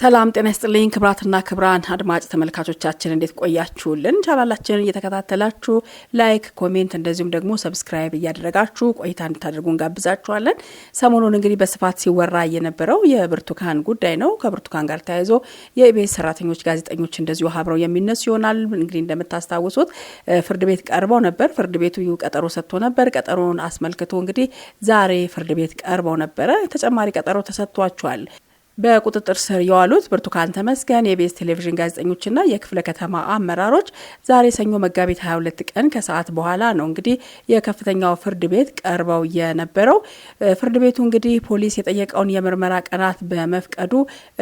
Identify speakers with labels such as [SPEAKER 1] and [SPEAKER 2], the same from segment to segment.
[SPEAKER 1] ሰላም ጤና ይስጥልኝ ክብራትና ክብራን አድማጭ ተመልካቾቻችን እንዴት ቆያችሁልን? ቻናላችንን እየተከታተላችሁ ላይክ፣ ኮሜንት እንደዚሁም ደግሞ ሰብስክራይብ እያደረጋችሁ ቆይታ እንድታደርጉ እንጋብዛችኋለን። ሰሞኑን እንግዲህ በስፋት ሲወራ የነበረው የብርቱካን ጉዳይ ነው። ከብርቱካን ጋር ተያይዞ የኢቢኤስ ሰራተኞች፣ ጋዜጠኞች እንደዚሁ አብረው የሚነሱ ይሆናል። እንግዲህ እንደምታስታውሱት ፍርድ ቤት ቀርበው ነበር። ፍርድ ቤቱ ቀጠሮ ሰጥቶ ነበር። ቀጠሮውን አስመልክቶ እንግዲህ ዛሬ ፍርድ ቤት ቀርበው ነበረ። ተጨማሪ ቀጠሮ ተሰጥቷቸዋል። በቁጥጥር ስር የዋሉት ብርቱካን ተመስገን የኢቢኤስ ቴሌቪዥን ጋዜጠኞችና የክፍለ ከተማ አመራሮች ዛሬ ሰኞ መጋቢት 22 ቀን ከሰዓት በኋላ ነው እንግዲህ የከፍተኛው ፍርድ ቤት ቀርበው የነበረው። ፍርድ ቤቱ እንግዲህ ፖሊስ የጠየቀውን የምርመራ ቀናት በመፍቀዱ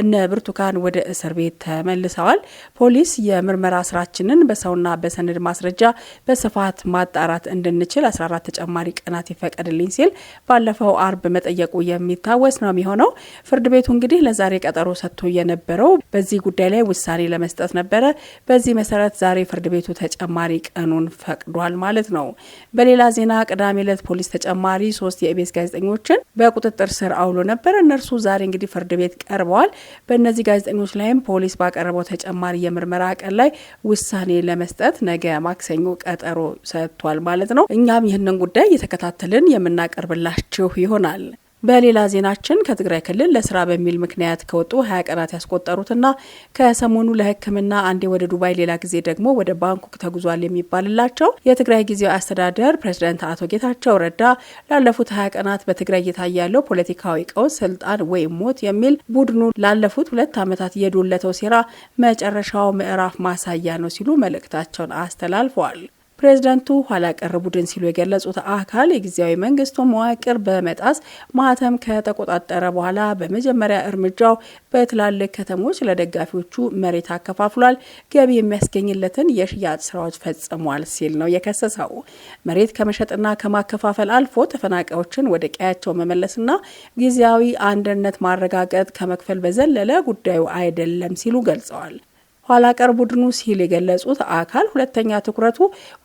[SPEAKER 1] እነ ብርቱካን ወደ እስር ቤት ተመልሰዋል። ፖሊስ የምርመራ ስራችንን በሰውና በሰነድ ማስረጃ በስፋት ማጣራት እንድንችል 14 ተጨማሪ ቀናት ይፈቀድልኝ ሲል ባለፈው አርብ መጠየቁ የሚታወስ ነው የሚሆነው። ፍርድ ቤቱ እንግዲህ ለዛሬ ቀጠሮ ሰጥቶ የነበረው በዚህ ጉዳይ ላይ ውሳኔ ለመስጠት ነበረ። በዚህ መሰረት ዛሬ ፍርድ ቤቱ ተጨማሪ ቀኑን ፈቅዷል ማለት ነው። በሌላ ዜና ቅዳሜ ዕለት ፖሊስ ተጨማሪ 3 የኢቢኤስ ጋዜጠኞችን በቁጥጥር ስር አውሎ ነበር። እነርሱ ዛሬ እንግዲህ ፍርድ ቤት ቀርበዋል። በእነዚህ ጋዜጠኞች ላይም ፖሊስ ባቀረበው ተጨማሪ የምርመራ ቀን ላይ ውሳኔ ለመስጠት ነገ ማክሰኞ ቀጠሮ ሰጥቷል ማለት ነው። እኛም ይህንን ጉዳይ እየተከታተልን የምናቀርብላችሁ ይሆናል። በሌላ ዜናችን ከትግራይ ክልል ለስራ በሚል ምክንያት ከወጡ 20 ቀናት ያስቆጠሩትና ከሰሞኑ ለሕክምና አንዴ ወደ ዱባይ ሌላ ጊዜ ደግሞ ወደ ባንኮክ ተጉዟል የሚባልላቸው የትግራይ ጊዜያዊ አስተዳደር ፕሬዝዳንት አቶ ጌታቸው ረዳ ላለፉት 20 ቀናት በትግራይ እየታየ ያለው ፖለቲካዊ ቀውስ ስልጣን ወይም ሞት የሚል ቡድኑ ላለፉት 2 ዓመታት የዶለተው ሴራ መጨረሻው ምዕራፍ ማሳያ ነው ሲሉ መልእክታቸውን አስተላልፈዋል። ፕሬዝዳንቱ ኋላ ቀር ቡድን ሲሉ የገለጹት አካል የጊዜያዊ መንግስቱ መዋቅር በመጣስ ማህተም ከተቆጣጠረ በኋላ በመጀመሪያ እርምጃው በትላልቅ ከተሞች ለደጋፊዎቹ መሬት አከፋፍሏል፣ ገቢ የሚያስገኝለትን የሽያጭ ስራዎች ፈጽሟል ሲል ነው የከሰሰው። መሬት ከመሸጥና ከማከፋፈል አልፎ ተፈናቃዮችን ወደ ቀያቸው መመለስና ጊዜያዊ አንድነት ማረጋገጥ ከመክፈል በዘለለ ጉዳዩ አይደለም ሲሉ ገልጸዋል። ኋላ ቀር ቡድኑ ሲል የገለጹት አካል ሁለተኛ ትኩረቱ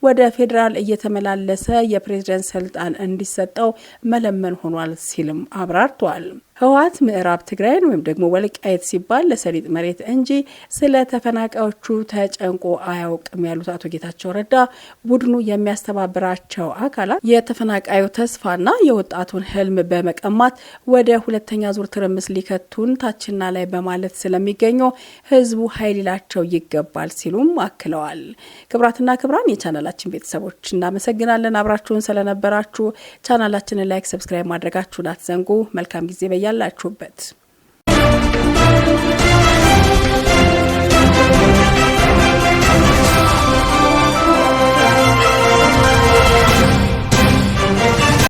[SPEAKER 1] ወደ ፌዴራል እየተመላለሰ የፕሬዝዳንት ስልጣን እንዲሰጠው መለመን ሆኗል ሲልም አብራርቷል። ህወሓት ምዕራብ ትግራይን ወይም ደግሞ ወልቃይት ሲባል ለሰሊጥ መሬት እንጂ ስለ ተፈናቃዮቹ ተጨንቆ አያውቅም ያሉት አቶ ጌታቸው ረዳ ቡድኑ የሚያስተባብራቸው አካላት የተፈናቃዩ ተስፋና የወጣቱን ህልም በመቀማት ወደ ሁለተኛ ዙር ትርምስ ሊከቱን ታችና ላይ በማለት ስለሚገኙ ህዝቡ ኃይል ሊላቸው ይገባል ሲሉም አክለዋል። ክብራትና ክብራን የቻናላችን ቤተሰቦች እናመሰግናለን። አብራችሁን ስለነበራችሁ ቻናላችንን ላይክ፣ ሰብስክራይብ ማድረጋችሁን አትዘንጉ። መልካም ጊዜ ያላችሁበት